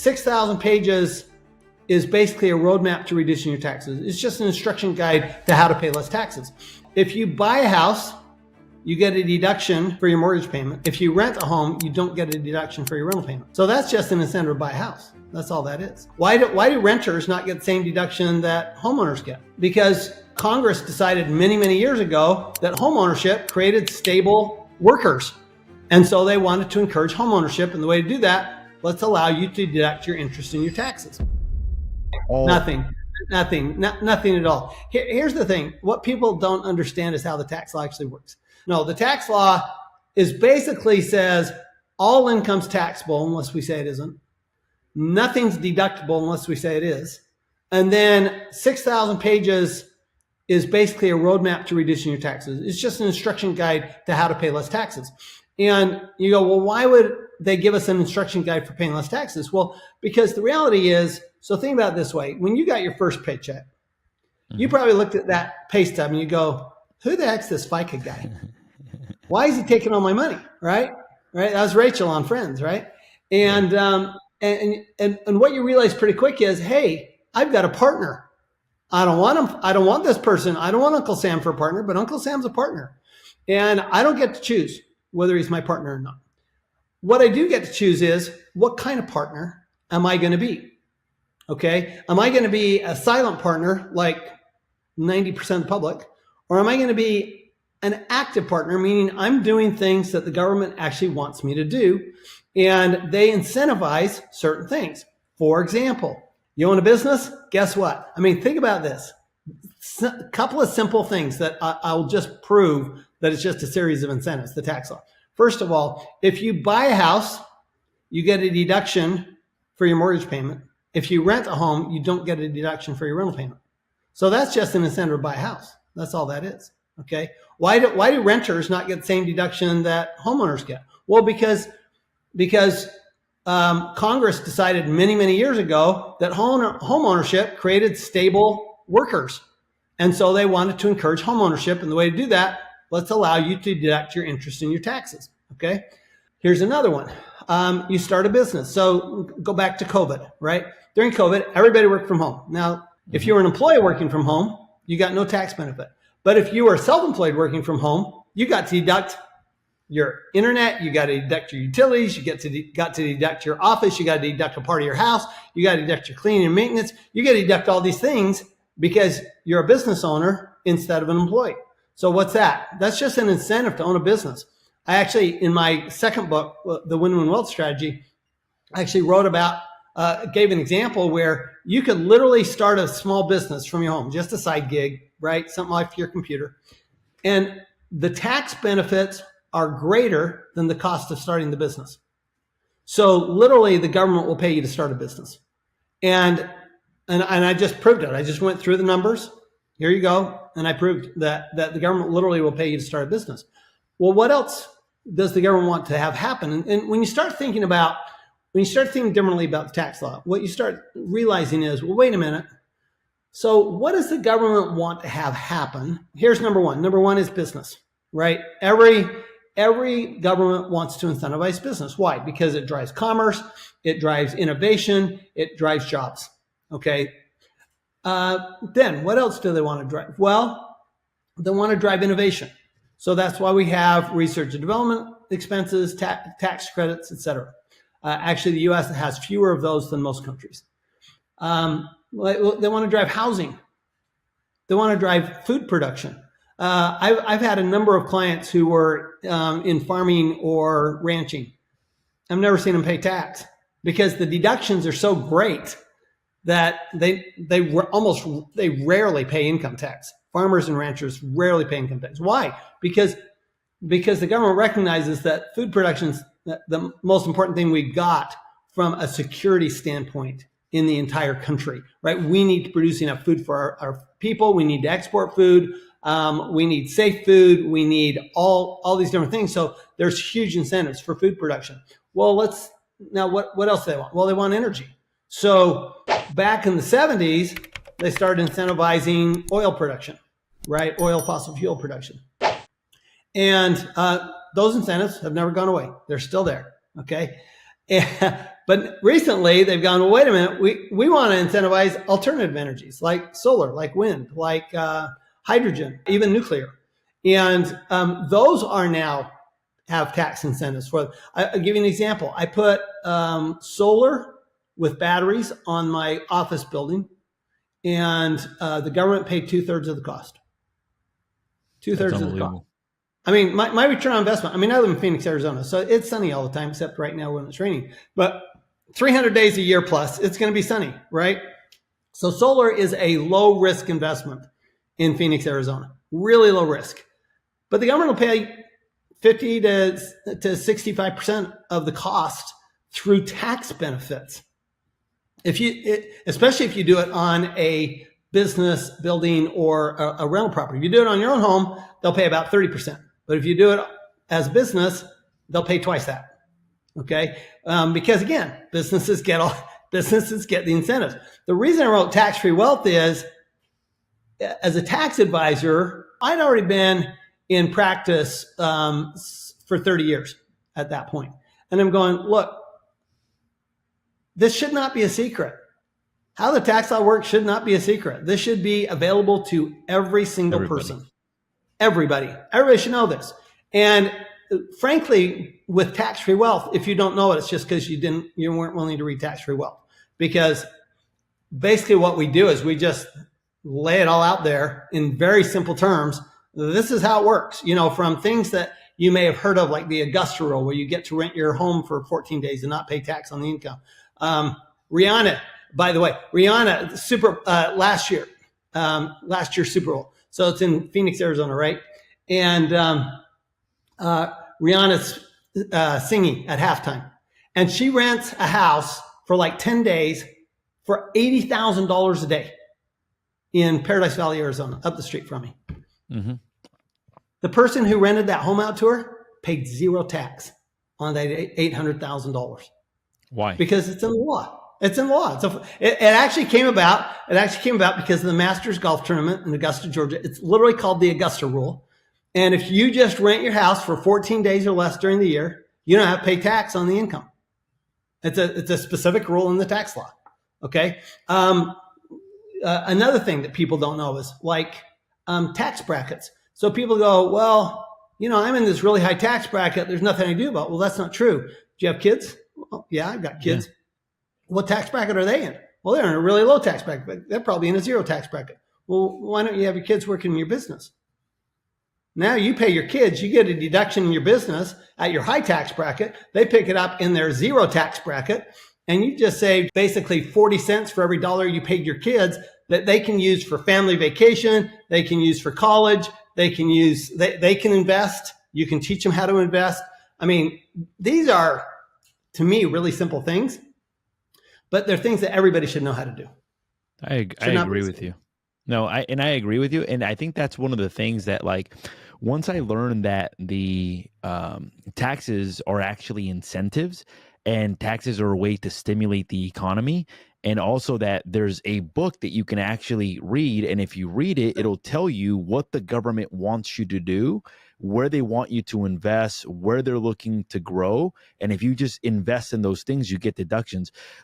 6,000 pages is basically a roadmap to reducing your taxes. It's just an instruction guide to how to pay less taxes. If you buy a house, you get a deduction for your mortgage payment. If you rent a home, you don't get a deduction for your rental payment. So that's just an incentive to buy a house. That's all that is. Why do renters not get the same deduction that homeowners get? Because Congress decided many, many years ago that homeownership created stable workers. And so they wanted to encourage homeownership. And the way to do that, let's allow you to deduct your interest in your taxes. Nothing at all. Here's the thing. What people don't understand is how the tax law actually works. No, the tax law is basically says all income's taxable unless we say it isn't. Nothing's deductible unless we say it is. And then 6,000 pages is basically a roadmap to reducing your taxes. It's just an instruction guide to how to pay less taxes. And you go, well, why would they give us an instruction guide for paying less taxes? Well, because the reality is, so think about it this way. When you got your first paycheck, you probably looked at that pay stub and you go, who the heck's this FICA guy? Why is he taking all my money? Right? That was Rachel on Friends, right? And what you realize pretty quick is, hey, I've got a partner. I don't want him. I don't want this person. I don't want Uncle Sam for a partner, but Uncle Sam's a partner. And I don't get to choose whether he's my partner or not. What I do get to choose is what kind of partner am I going to be? Okay. Am I going to be a silent partner like 90% of the public? Or am I going to be an active partner, meaning I'm doing things that the government actually wants me to do, and they incentivize certain things. For example, you own a business? Guess what? I mean, think about this. A couple of simple things that I'll just prove that it's just a series of incentives, the tax law. First of all, if you buy a house, you get a deduction for your mortgage payment. If you rent a home, you don't get a deduction for your rental payment. So that's just an incentive to buy a house. That's all that is. Okay. Why do renters not get the same deduction that homeowners get? Well, because Congress decided many, many years ago that homeownership created stable workers. And so they wanted to encourage homeownership. And the way to do that, let's allow you to deduct your interest in your taxes. Okay. Here's another one. You start a business. So go back to COVID, right? During COVID, everybody worked from home. Now, if you were an employee working from home, you got no tax benefit. But if you were self-employed working from home, you got to deduct your internet, you got to deduct your utilities, you got to deduct your office, you got to deduct a part of your house, you got to deduct your cleaning and maintenance, you got to deduct all these things because you're a business owner instead of an employee. So what's that? That's just an incentive to own a business. I actually, in my second book, The Win-Win Wealth Strategy, I actually wrote about, gave an example where you could literally start a small business from your home, just a side gig, right? Something like your computer. And the tax benefits are greater than the cost of starting the business. So literally the government will pay you to start a business. And I just proved it. I just went through the numbers. Here you go. And I proved that the government literally will pay you to start a business. Well, what else does the government want to have happen? And when you start thinking differently about the tax law, what you start realizing is, well, wait a minute. So what does the government want to have happen? Here's number one. Number one is business, right? Every government wants to incentivize business. Why? Because it drives commerce, it drives innovation, it drives jobs. Okay. Then what else do they want to drive? Well, they want to drive innovation. So that's why we have research and development expenses, tax credits, et cetera. Actually, the U.S. has fewer of those than most countries. They want to drive housing. They want to drive food production. I've had a number of clients who were in farming or ranching. I've never seen them pay tax because the deductions are so great that they rarely pay income tax. Farmers and ranchers rarely pay income tax. Why? Because the government recognizes that food production is the most important thing we got from a security standpoint in the entire country, right? We need to produce enough food for our people. We need to export food. We need safe food. We need all these different things. So there's huge incentives for food production. Well, what else do they want? Well, they want energy. So back in the 70s, they started incentivizing oil production, right? Oil, fossil fuel production. And those incentives have never gone away. They're still there, okay? But recently they've gone, well, wait a minute, we want to incentivize alternative energies like solar, like wind, like hydrogen, even nuclear. And those are now have tax incentives for them. I'll give you an example. I put solar with batteries on my office building, and the government paid 2/3 of the cost. 2/3 of the cost. I mean, my return on investment, I mean, I live in Phoenix, Arizona, so it's sunny all the time, except right now when it's raining. But 300 days a year plus, it's going to be sunny, right? So solar is a low risk investment in Phoenix, Arizona. Really low risk. But the government will pay 50 to 65% of the cost through tax benefits. Especially if you do it on a business building or a rental property. If you do it on your own home, they'll pay about 30%. But if you do it as a business, they'll pay twice that. Okay, because again, businesses get the incentives. The reason I wrote tax-free wealth is, as a tax advisor, I'd already been in practice for 30 years at that point, and I'm going, look, this should not be a secret. How the tax law works should not be a secret. This should be available to every single person. Everybody should know this. And frankly, with tax-free wealth, if you don't know it, it's just because you weren't willing to read tax-free wealth. Because basically what we do is we just lay it all out there in very simple terms. This is how it works. From things that you may have heard of, like the Augusta rule, where you get to rent your home for 14 days and not pay tax on the income. Rihanna, by the way, last year's Super Bowl. So it's in Phoenix, Arizona, right? And Rihanna's singing at halftime. And she rents a house for like 10 days for $80,000 a day in Paradise Valley, Arizona, up the street from me. Mm-hmm. The person who rented that home out to her paid zero tax on that $800,000. Why? Because it's in the law. It's in law. It actually came about. Because of the Masters Golf Tournament in Augusta, Georgia. It's literally called the Augusta Rule. And if you just rent your house for 14 days or less during the year, you don't have to pay tax on the income. It's a specific rule in the tax law. Okay. Another thing that people don't know is like tax brackets. So people go, well, I'm in this really high tax bracket. There's nothing I do about it. Well, that's not true. Do you have kids? Well, yeah, I've got kids. Yeah. What tax bracket are they in? Well, they're in a really low tax bracket. They're probably in a zero tax bracket. Well, why don't you have your kids working in your business? Now you pay your kids, you get a deduction in your business at your high tax bracket. They pick it up in their zero tax bracket, and you just save basically 40 cents for every dollar you paid your kids that they can use for family vacation. They can use for college. They can invest. You can teach them how to invest. I mean, these are, to me, really simple things. But they're things that everybody should know how to do. I agree with you. No, I agree with you. And I think that's one of the things that, like, once I learned that the taxes are actually incentives and taxes are a way to stimulate the economy, and also that there's a book that you can actually read. And if you read it, it'll tell you what the government wants you to do, where they want you to invest, where they're looking to grow. And if you just invest in those things, you get deductions.